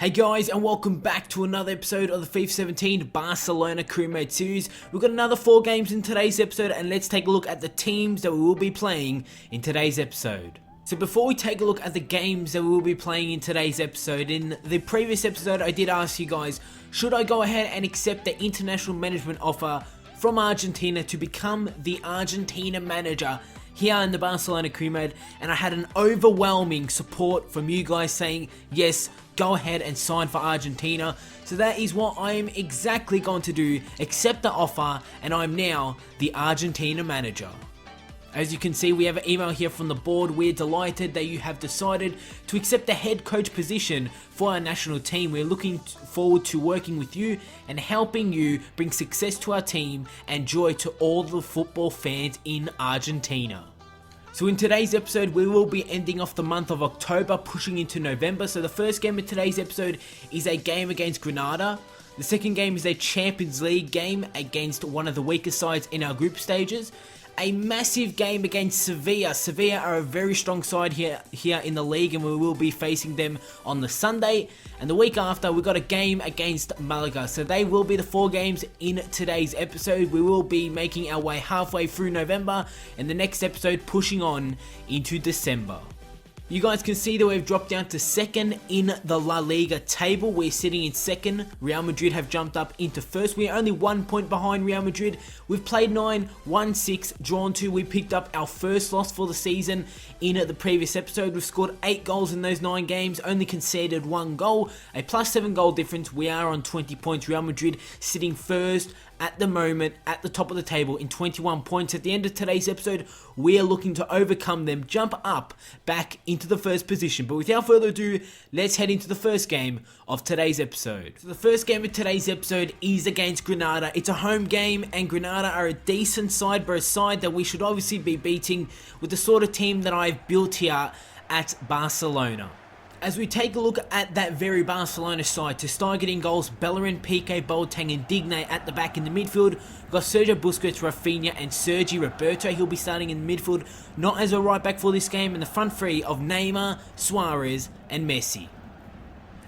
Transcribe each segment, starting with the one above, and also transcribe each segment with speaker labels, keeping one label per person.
Speaker 1: Hey guys, and welcome back to another episode of the FIFA 17 Barcelona Career Mode series. We've got another 4 games in today's episode, and let's take a look at the teams that we will be playing in today's episode. So before we take a look at the games that we will be playing in today's episode, in the previous episode I did ask you guys, should I go ahead and accept the international management offer from Argentina to become the Argentina manager here in the Barcelona Career Mode, and I had an overwhelming support from you guys saying yes, go ahead and sign for Argentina. So that is what I am exactly going to do, accept the offer, and I'm now the Argentina manager. As you can see, we have an email here from the board. We're delighted that you have decided to accept the head coach position for our national team. We're looking forward to working with you and helping you bring success to our team and joy to all the football fans in Argentina. So in today's episode, we will be ending off the month of October, pushing into November. So the first game of today's episode is a game against Granada. The second game is a Champions League game against one of the weaker sides in our group stages. A massive game against Sevilla. Sevilla are a very strong side here in the league, and we will be facing them on the Sunday. And the week after, we've got a game against Malaga. So they will be the 4 games in today's episode. We will be making our way halfway through November, and the next episode pushing on into December. You guys can see that we've dropped down to 2nd in the La Liga table. We're sitting in 2nd. Real Madrid have jumped up into 1st. We're only 1 point behind Real Madrid. We've played 9, won 6, drawn 2. We picked up our first loss for the season in the previous episode. We've scored 8 goals in those 9 games, only conceded 1 goal. A +7 goal difference. We are on 20 points. Real Madrid sitting first at the moment at the top of the table in 21 points. At the end of today's episode, we are looking to overcome them, jump up back into the first position. But without further ado, let's head into the first game of today's episode. So the first game of today's episode is against Granada. It's a home game, and Granada are a decent side, but a side that we should obviously be beating with the sort of team that I've built here at Barcelona. As we take a look at that very Barcelona side, to start getting goals, Bellerin, Piqué, Boateng and Digne at the back in the midfield. We've got Sergio Busquets, Rafinha and Sergi Roberto. He'll be starting in the midfield, not as a right back for this game, and the front three of Neymar, Suarez and Messi.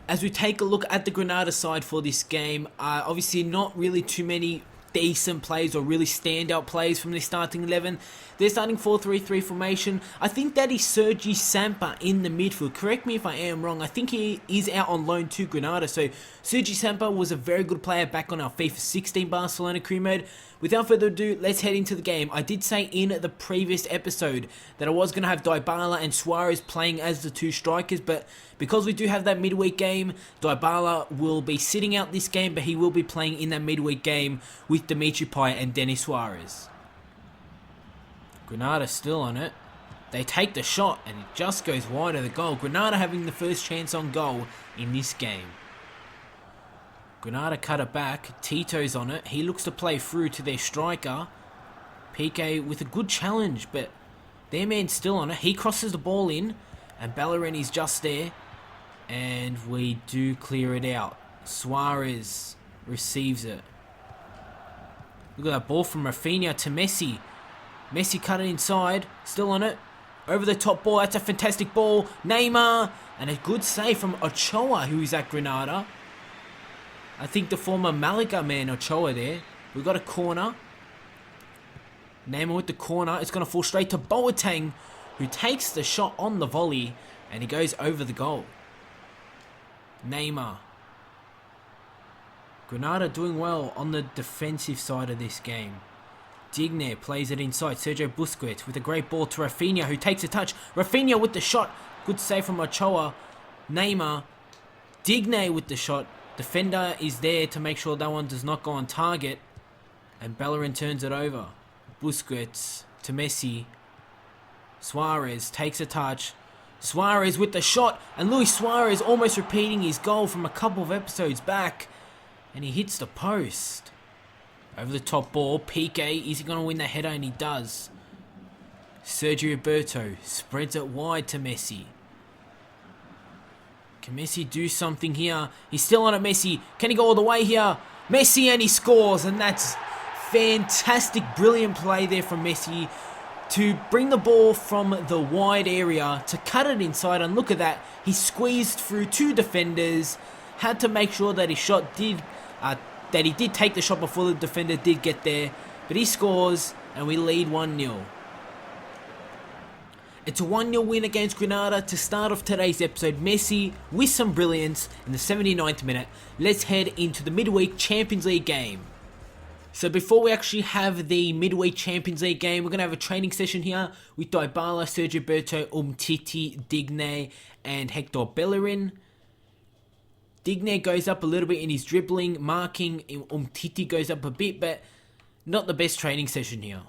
Speaker 1: As we take a look at the Granada side for this game, obviously not really too many decent plays or really standout plays from their starting 11. They're starting 4-3-3 formation. I think that is Sergi Samper in the midfield. Correct me if I am wrong. I think he is out on loan to Granada. So Sergi Samper was a very good player back on our FIFA 16 Barcelona Career Mode. Without further ado, let's head into the game. I did say in the previous episode that I was going to have Dybala and Suarez playing as the 2 strikers, but because we do have that midweek game, Dybala will be sitting out this game, but he will be playing in that midweek game with Dimitri Payet and Denis Suarez. Granada still on it. They take the shot and it just goes wide of the goal. Granada having the first chance on goal in this game. Granada cut it back. Tito's on it. He looks to play through to their striker. Piqué with a good challenge, but their man's still on it. He crosses the ball in, and Bellerin is just there. And we do clear it out. Suarez receives it. Look at that ball from Rafinha to Messi. Messi cut it inside. Still on it. Over the top ball. That's a fantastic ball. Neymar. And a good save from Ochoa, who is at Granada. I think the former Malaga man, Ochoa there. We've got a corner. Neymar with the corner. It's going to fall straight to Boateng, who takes the shot on the volley, and he goes over the goal. Neymar. Granada doing well on the defensive side of this game. Digne plays it inside. Sergio Busquets with a great ball to Rafinha, who takes a touch. Rafinha with the shot. Good save from Ochoa. Neymar. Digne with the shot. Defender is there to make sure that one does not go on target. And Bellerin turns it over. Busquets to Messi. Suarez takes a touch. Suarez with the shot. And Luis Suarez almost repeating his goal from a couple of episodes back. And he hits the post. Over the top ball. Piqué. Is he going to win the header? And he does. Sergio Roberto spreads it wide to Messi. Can Messi do something here? He's still on it, Messi. Can he go all the way here? Messi, and he scores. And that's fantastic, brilliant play there from Messi to bring the ball from the wide area to cut it inside. And look at that. He squeezed through 2 defenders Had to make sure that his shot did, that he did take the shot before the defender did get there. But he scores, and we lead 1-0. It's a 1-0 win against Granada to start off today's episode. Messi with some brilliance in the 79th minute. Let's head into the midweek Champions League game. So before we actually have the midweek Champions League game, we're going to have a training session here with Dybala, Sergio Berto, Umtiti, Digne and Hector Bellerin. Digne goes up a little bit in his dribbling, marking. Umtiti goes up a bit, but not the best training session here.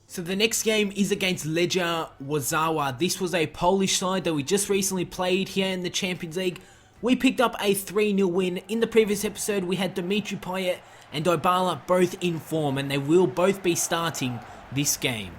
Speaker 1: So the next game is against Legia Warszawa. This was a Polish side that we just recently played here in the Champions League. We picked up a 3-0 win. In the previous episode, we had Dimitri Payet and Dybala both in form, and they will both be starting this game.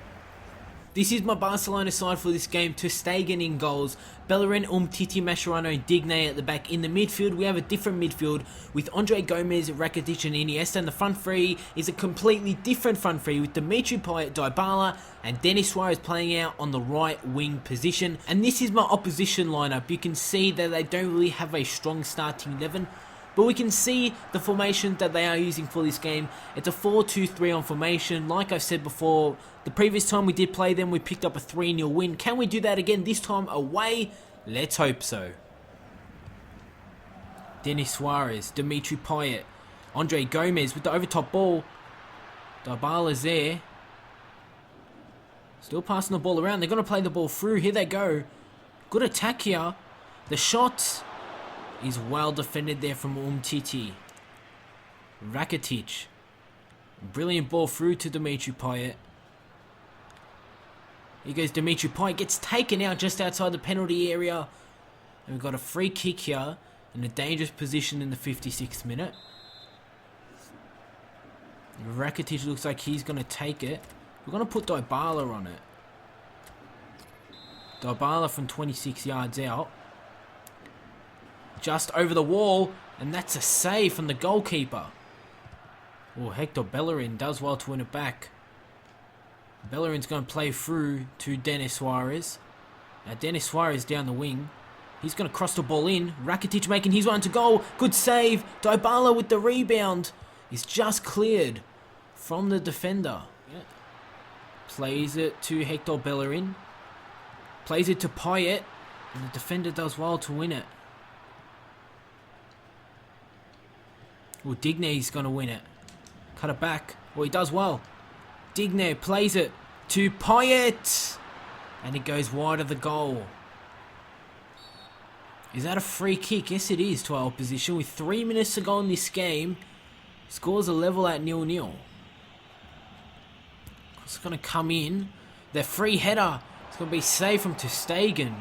Speaker 1: This is my Barcelona side for this game. Ter Stegen in goals, Bellerin, Umtiti, Mascherano and Digne at the back. In the midfield, we have a different midfield with Andre Gomez, Rakitic and Iniesta. And the front three is a completely different front three with Dimitri Payet, Dybala and Denis Suarez playing out on the right wing position. And this is my opposition lineup. You can see that they don't really have a strong starting 11. But we can see the formation that they are using for this game. It's a 4-2-3 on formation. Like I've said before, the previous time we did play them, we picked up a 3-0 win. Can we do that again this time away? Let's hope so. Denis Suarez, Dimitri Payet, Andre Gomez with the overtop ball. Dybala's there. Still passing the ball around. They're going to play the ball through. Here they go. Good attack here. The shot is well defended there from Umtiti. Rakitic. Brilliant ball through to Dimitri Payet. Here goes Dimitri Payet. Gets taken out just outside the penalty area. And we've got a free kick here in a dangerous position in the 56th minute. Rakitic looks like he's going to take it. We're going to put Dybala on it. Dybala from 26 yards out. Just over the wall, and that's a save from the goalkeeper. Oh, Hector Bellerin does well to win it back. Bellerin's going to play through to Denis Suarez. Now Denis Suarez down the wing. He's going to cross the ball in. Rakitic making his one to goal. Good save. Dybala with the rebound. He's just cleared from the defender. Yeah. Plays it to Hector Bellerin. Plays it to Payet. And the defender does well to win it. Well, Digne's going to win it. Cut it back. Well, he does well. Digne plays it to Payet. And it goes wide of the goal. Is that a free kick? Yes, it is to our opposition. With 3 minutes to go in this game. Scores a level at 0-0. It's going to come in. The free header. It's going to be saved from Ter Stegen.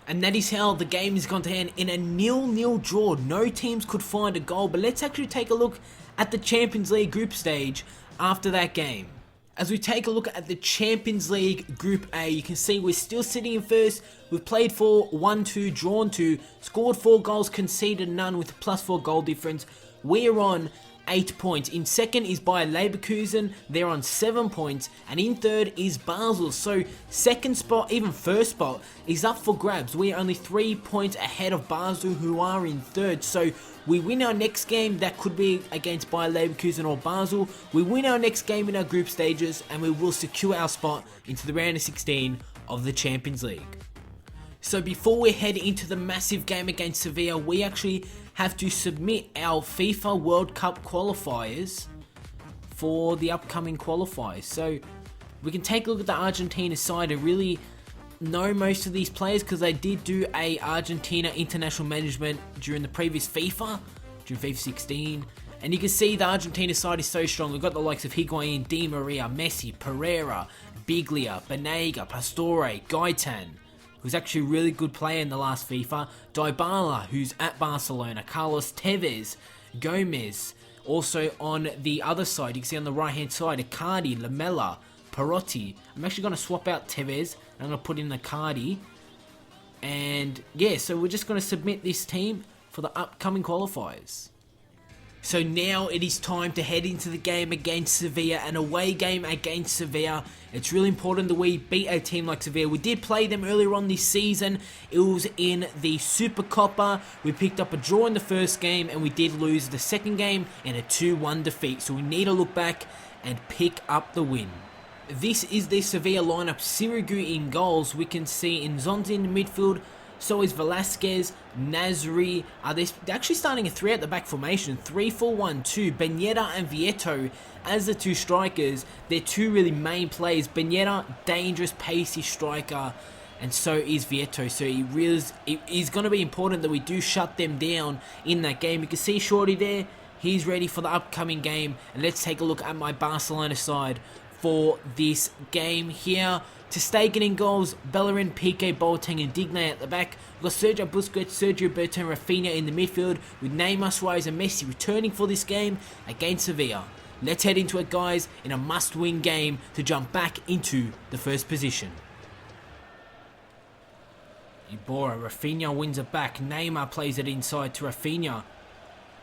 Speaker 1: And that is how the game is going to end in a 0-0 draw. No teams could find a goal. But let's actually take a look at the Champions League group stage after that game. As we take a look at the Champions League Group A, you can see we're still sitting in first. We've played 4, 1-2, drawn 2, scored 4 goals, conceded none with a +4 goal difference. We're on 8 points. In second is Bayer Leverkusen, they're on 7 points, and in third is Basel. So second spot, even first spot, is up for grabs. We are only 3 points ahead of Basel, who are in third. So we win our next game, that could be against Bayer Leverkusen or Basel. We win our next game in our group stages, and we will secure our spot into the round of 16 of the Champions League. So before we head into the massive game against Sevilla, we actually have to submit our FIFA World Cup qualifiers for the upcoming qualifiers. So we can take a look at the Argentina side and really know most of these players because they did do a Argentina international management during the previous FIFA, during FIFA 16. And you can see the Argentina side is so strong. We've got the likes of Higuain, Di Maria, Messi, Pereira, Biglia, Banega, Pastore, Gaitan, who's actually a really good player in the last FIFA, Dybala, who's at Barcelona, Carlos Tevez, Gomez. Also on the other side, you can see on the right hand side, Icardi, Lamela, Perotti. I'm actually going to swap out Tevez, and I'm going to put in Icardi. And yeah, so we're just going to submit this team for the upcoming qualifiers. So now it is time to head into the game against Sevilla, an away game against Sevilla. It's really important that we beat a team like Sevilla. We did play them earlier on this season. It was in the Supercopa. We picked up a draw in the first game and we did lose the second game in a 2-1 defeat. So we need to look back and pick up the win. This is the Sevilla lineup. Sirigu in goals. We can see Nzonzi in the midfield. So is Velasquez, Nasri. They're actually starting a 3 at the back formation. 3-4-1-2. Beneta and Vieto as the two strikers. They're two really main players. Beneta, dangerous, pacey striker. And so is Vieto. So it is going to be important that we do shut them down in that game. You can see Shorty there. He's ready for the upcoming game. And let's take a look at my Barcelona side for this game here. To Stegen in goals, Bellerin, Piqué, Boateng and Digne at the back. We've got Sergio Busquets, Sergio Berto and Rafinha in the midfield, with Neymar, Suarez and Messi returning for this game against Sevilla. Let's head into it, guys, in a must-win game to jump back into the first position. Iborra, Rafinha wins it back. Neymar plays it inside to Rafinha.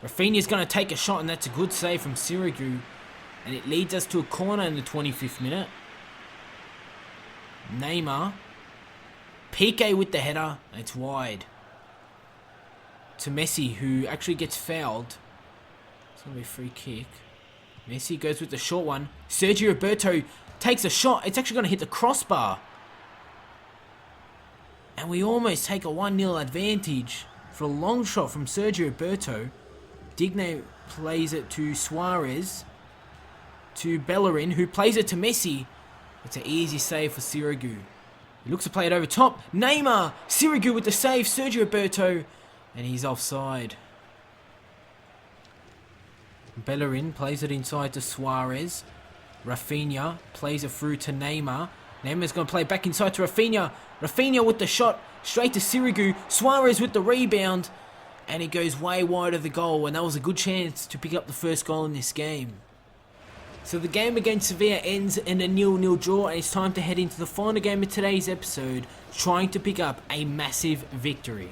Speaker 1: Rafinha's going to take a shot and that's a good save from Sirigu. And it leads us to a corner in the 25th minute. Neymar. Piqué with the header. It's wide. To Messi, who actually gets fouled. It's going to be a free kick. Messi goes with the short one. Sergio Roberto takes a shot. It's actually going to hit the crossbar. And we almost take a 1-0 advantage for a long shot from Sergio Roberto. Digne plays it to Suarez. To Bellerin, who plays it to Messi. It's an easy save for Sirigu. He looks to play it over top. Neymar! Sirigu with the save. Sergio Roberto. And he's offside. Bellerin plays it inside to Suarez. Rafinha plays it through to Neymar. Neymar's going to play back inside to Rafinha. Rafinha with the shot. Straight to Sirigu. Suarez with the rebound. And it goes way wide of the goal. And that was a good chance to pick up the first goal in this game. So the game against Sevilla ends in a 0-0 draw, and it's time to head into the final game of today's episode, trying to pick up a massive victory.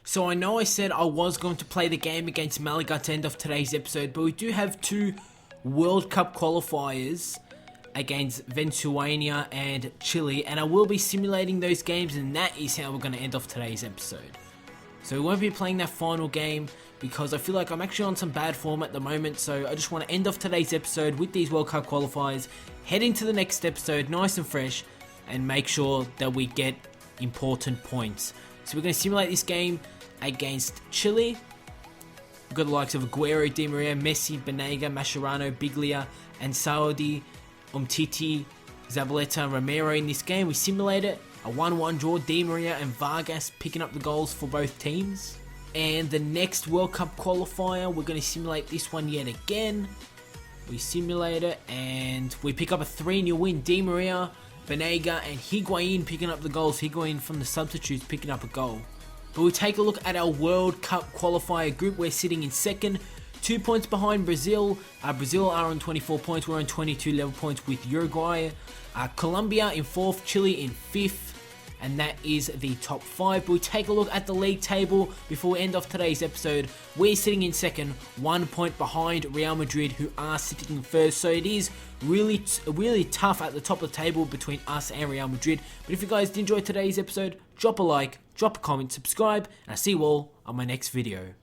Speaker 1: So I know I said I was going to play the game against Malaga to end off today's episode, but we do have two World Cup qualifiers against Venezuela and Chile, and I will be simulating those games, and that is how we're going to end off today's episode. So we won't be playing that final game because I feel like I'm actually on some bad form at the moment. So I just want to end off today's episode with these World Cup qualifiers, head into the next episode nice and fresh, and make sure that we get important points. So we're going to simulate this game against Chile. We've got the likes of Aguero, Di Maria, Messi, Banega, Mascherano, Biglia, and Saudi, Umtiti, Zabaleta, and Romero in this game. We simulate it. A 1-1 draw, Di Maria and Vargas picking up the goals for both teams. And the next World Cup qualifier, we're going to simulate this one yet again. We simulate it and we pick up a 3-0 win. Di Maria, Banega and Higuain picking up the goals. Higuain from the substitutes picking up a goal. But we take a look at our World Cup qualifier group. We're sitting in second, 2 points behind Brazil. Brazil are on 24 points. We're on 22 level points with Uruguay. Colombia in fourth, Chile in fifth. And that is the top 5. But we take a look at the league table before we end off today's episode. We're sitting in second, 1 point behind Real Madrid, who are sitting in first. So it is really tough at the top of the table between us and Real Madrid. But if you guys did enjoy today's episode, drop a like, drop a comment, subscribe, and I'll see you all on my next video.